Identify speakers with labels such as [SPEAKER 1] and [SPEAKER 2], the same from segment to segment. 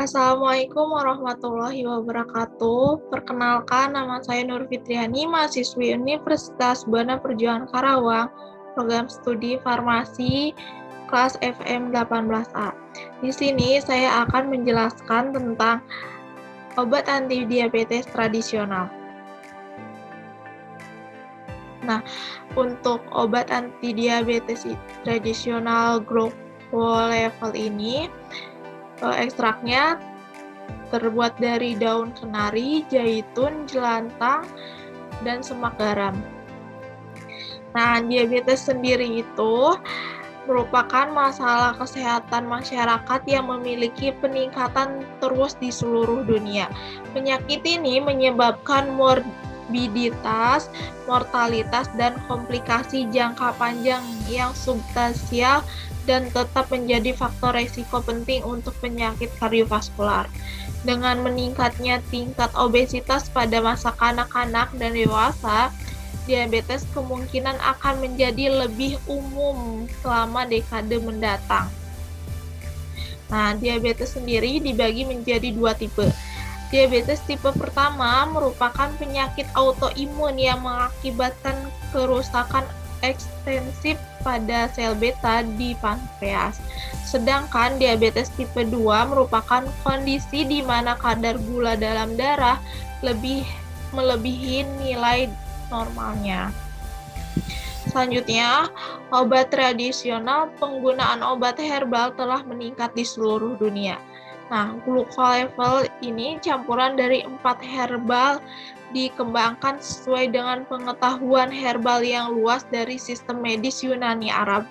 [SPEAKER 1] Assalamualaikum warahmatullahi wabarakatuh. Perkenalkan, nama saya Nur Fitriani, mahasiswi Universitas Bana Perjuangan Karawang, program studi farmasi kelas FM 18A. Di sini saya akan menjelaskan tentang obat anti diabetes tradisional. Nah, untuk obat anti diabetes tradisional Glucolevel ini, ekstraknya terbuat dari daun kenari, jaitun, jelantang, dan semak garam. Nah, diabetes sendiri itu merupakan masalah kesehatan masyarakat yang memiliki peningkatan terus di seluruh dunia. Penyakit ini menyebabkan morbiditas, mortalitas, dan komplikasi jangka panjang yang substansial dan tetap menjadi faktor resiko penting untuk penyakit kardiovaskular. Dengan meningkatnya tingkat obesitas pada masa kanak-kanak dan dewasa, diabetes kemungkinan akan menjadi lebih umum selama dekade mendatang. Nah, diabetes sendiri dibagi menjadi dua tipe. Diabetes tipe pertama merupakan penyakit autoimun yang mengakibatkan kerusakan ekstensif pada sel beta di pankreas. Sedangkan diabetes tipe 2 merupakan kondisi di mana kadar gula dalam darah melebihi nilai normalnya. Selanjutnya, obat tradisional. Penggunaan obat herbal telah meningkat di seluruh dunia. Nah, Glucolevel ini campuran dari 4 herbal dikembangkan sesuai dengan pengetahuan herbal yang luas dari sistem medis Yunani Arab.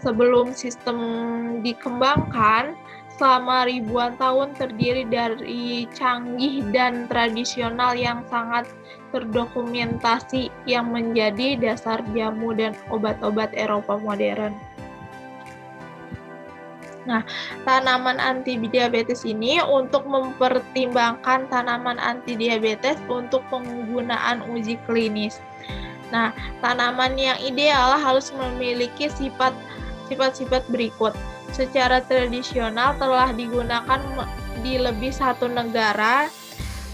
[SPEAKER 1] Sebelum sistem dikembangkan, selama ribuan tahun terdiri dari canggih dan tradisional yang sangat terdokumentasi yang menjadi dasar jamu dan obat-obat Eropa modern. Nah, tanaman anti-diabetes ini untuk mempertimbangkan tanaman anti-diabetes untuk penggunaan uji klinis. Nah, tanaman yang ideal harus memiliki sifat-sifat berikut. Secara tradisional telah digunakan di lebih satu negara,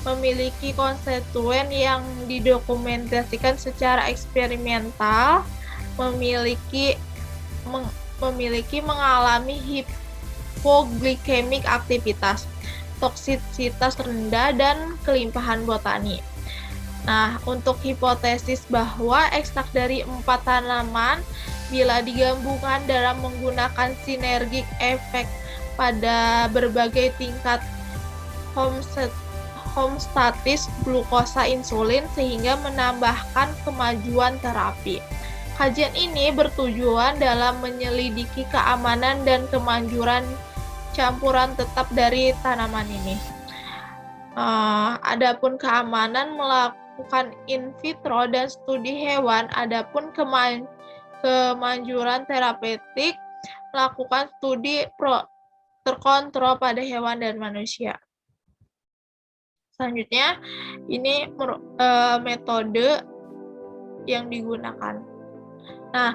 [SPEAKER 1] memiliki konstituen yang didokumentasikan secara eksperimental, memiliki mengalami hipoglikemik aktivitas, toksisitas rendah, dan kelimpahan botani. Nah, untuk hipotesis bahwa ekstrak dari 4 tanaman bila digabungkan dalam menggunakan sinergik efek pada berbagai tingkat homeostatis glukosa insulin sehingga menambahkan kemajuan terapi. Kajian ini bertujuan dalam menyelidiki keamanan dan kemanjuran campuran tetap dari tanaman ini. Adapun keamanan melakukan in vitro dan studi hewan, adapun kemanjuran terapeutik melakukan studi terkontrol pada hewan dan manusia. Selanjutnya, ini metode yang digunakan. Nah,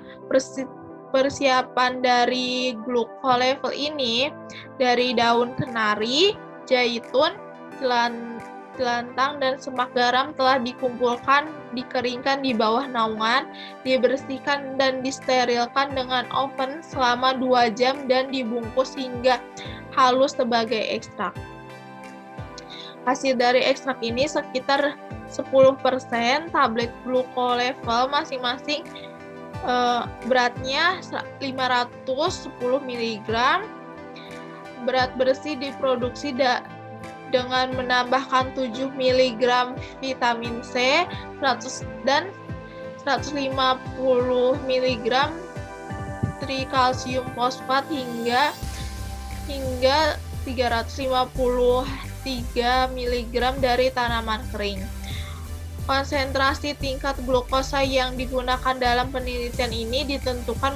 [SPEAKER 1] persiapan dari Glucolevel ini dari daun kenari, jaitun, jelantang, dan semak garam telah dikumpulkan, dikeringkan di bawah naungan, dibersihkan dan disterilkan dengan oven selama 2 jam dan dibungkus hingga halus sebagai ekstrak. Hasil dari ekstrak ini sekitar 10% tablet Glucolevel masing-masing beratnya 510 mg. Berat bersih diproduksi dengan menambahkan 7 mg vitamin C dan 150 mg trikalsium fosfat hingga 353 mg dari tanaman kering. Konsentrasi tingkat glukosa yang digunakan dalam penelitian ini ditentukan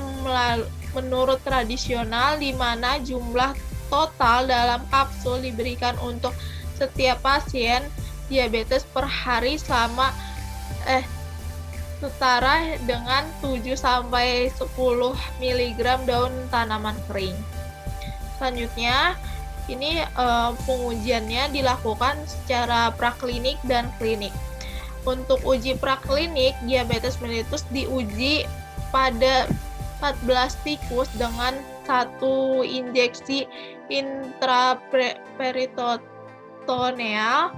[SPEAKER 1] menurut tradisional, di mana jumlah total dalam kapsul diberikan untuk setiap pasien diabetes per hari selama setara dengan 7-10 mg daun tanaman kering. Selanjutnya, Ini pengujiannya dilakukan secara praklinik dan klinik. Untuk uji praklinik, diabetes mellitus diuji pada 14 tikus dengan 1 injeksi intraperitoneal,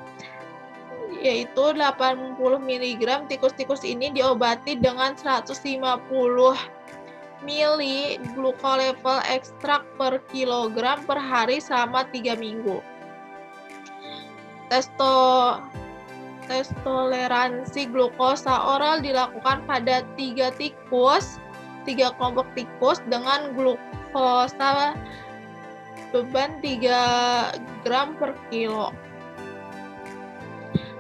[SPEAKER 1] yaitu 80 mg. Tikus-tikus ini diobati dengan 150 mili glukolevel ekstrak per kilogram per hari selama 3 minggu. Tes toleransi glukosa oral dilakukan pada 3 kelompok tikus dengan glukosa beban 3 gram per kilo.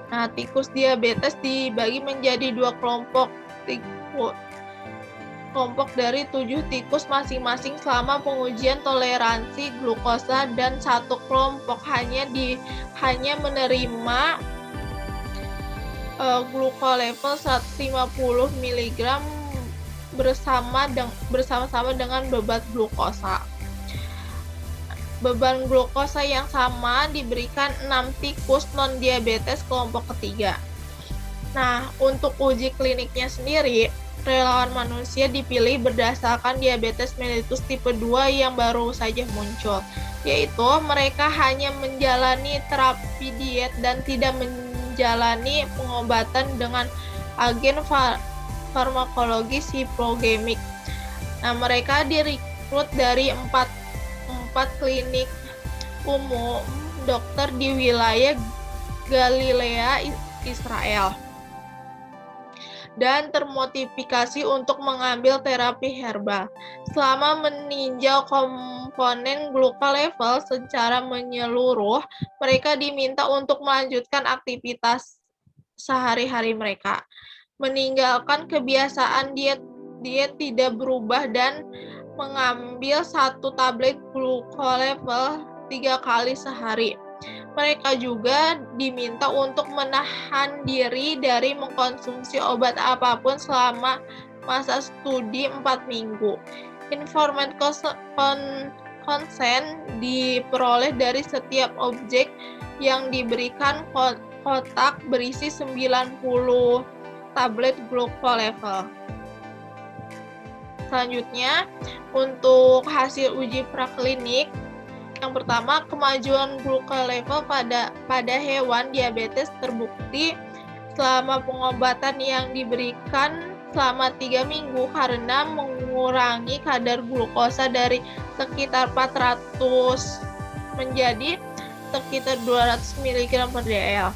[SPEAKER 1] Nah, tikus diabetes dibagi menjadi 2 kelompok dari 7 tikus masing-masing selama pengujian toleransi glukosa, dan 1 kelompok hanya menerima glukolevel 150 mg bersama-sama dengan beban glukosa. Beban glukosa yang sama diberikan 6 tikus non-diabetes kelompok ketiga. Nah, untuk uji kliniknya sendiri, relawan manusia dipilih berdasarkan diabetes mellitus tipe 2 yang baru saja muncul, yaitu mereka hanya menjalani terapi diet dan tidak menjalani pengobatan dengan agen farmakologis hipogemik. Nah, mereka direkrut dari 4 klinik umum dokter di wilayah Galilea, Israel, dan termotivasi untuk mengambil terapi herbal. Selama meninjau komponen glukolevel secara menyeluruh, mereka diminta untuk melanjutkan aktivitas sehari-hari mereka, meninggalkan kebiasaan diet tidak berubah, dan mengambil 1 tablet glukolevel 3 kali sehari. Mereka juga diminta untuk menahan diri dari mengkonsumsi obat apapun selama masa studi 4 minggu. Informed consent diperoleh dari setiap objek yang diberikan kotak berisi 90 tablet glukolevel. Selanjutnya, untuk hasil uji praklinik, yang pertama, kemajuan glukolevel pada hewan diabetes terbukti selama pengobatan yang diberikan selama 3 minggu karena mengurangi kadar glukosa dari sekitar 400 menjadi sekitar 200 mg per dl.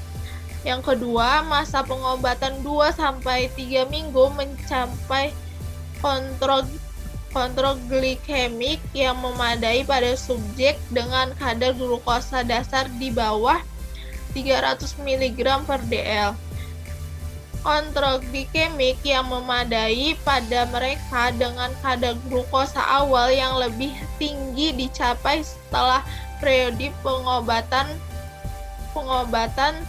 [SPEAKER 1] Yang kedua, masa pengobatan 2-3 minggu mencapai kontrol glikemik yang memadai pada subjek dengan kadar glukosa dasar di bawah 300 mg per dl. Kontrol glikemik yang memadai pada mereka dengan kadar glukosa awal yang lebih tinggi dicapai setelah periode pengobatan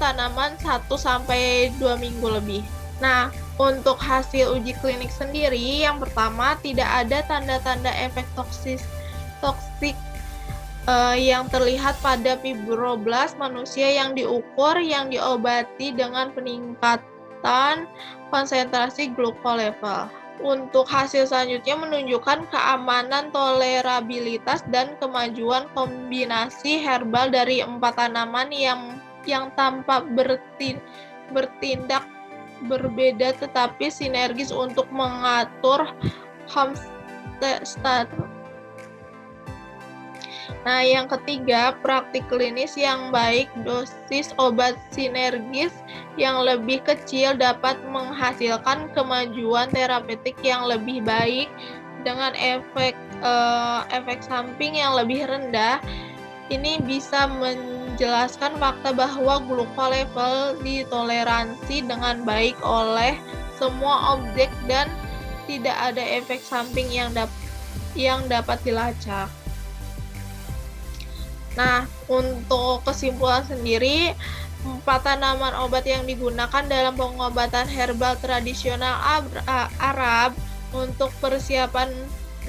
[SPEAKER 1] tanaman 1-2 minggu lebih. Nah, untuk hasil uji klinik sendiri, yang pertama, tidak ada tanda-tanda efek toksik yang terlihat pada fibroblast manusia yang diukur yang diobati dengan peningkatan konsentrasi glukolevel. Untuk hasil selanjutnya menunjukkan keamanan, tolerabilitas, dan kemajuan kombinasi herbal dari 4 tanaman yang tampak bertindak berbeda tetapi sinergis untuk mengatur homeostasis. Nah, yang ketiga, praktik klinis yang baik. Dosis obat sinergis yang lebih kecil dapat menghasilkan kemajuan terapeutik yang lebih baik dengan efek samping yang lebih rendah. Ini bisa menjelaskan fakta bahwa glukolevel ditoleransi dengan baik oleh semua objek dan tidak ada efek samping yang dapat dilacak. Nah, untuk kesimpulan sendiri, 4 tanaman obat yang digunakan dalam pengobatan herbal tradisional Arab untuk persiapan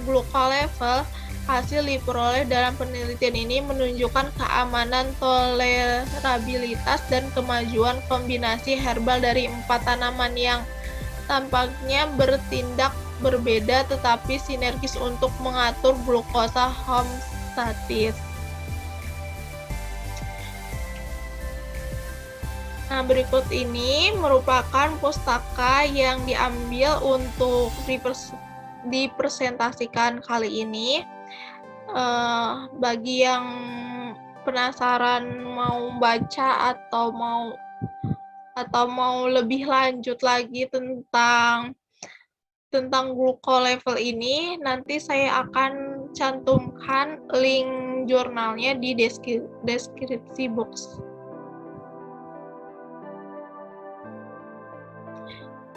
[SPEAKER 1] glukolevel Hasil diperoleh dalam penelitian ini menunjukkan keamanan, tolerabilitas, dan kemajuan kombinasi herbal dari 4 tanaman yang tampaknya bertindak berbeda tetapi sinergis untuk mengatur glukosa homeostatis. Nah, berikut ini merupakan pustaka yang diambil untuk dipresentasikan kali ini. Bagi yang penasaran mau baca atau mau lebih lanjut lagi tentang gluko-level ini, nanti saya akan cantumkan link jurnalnya di deskripsi box.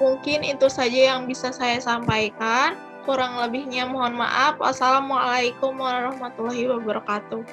[SPEAKER 1] Mungkin itu saja yang bisa saya sampaikan. Kurang lebihnya mohon maaf. Wassalamualaikum warahmatullahi wabarakatuh.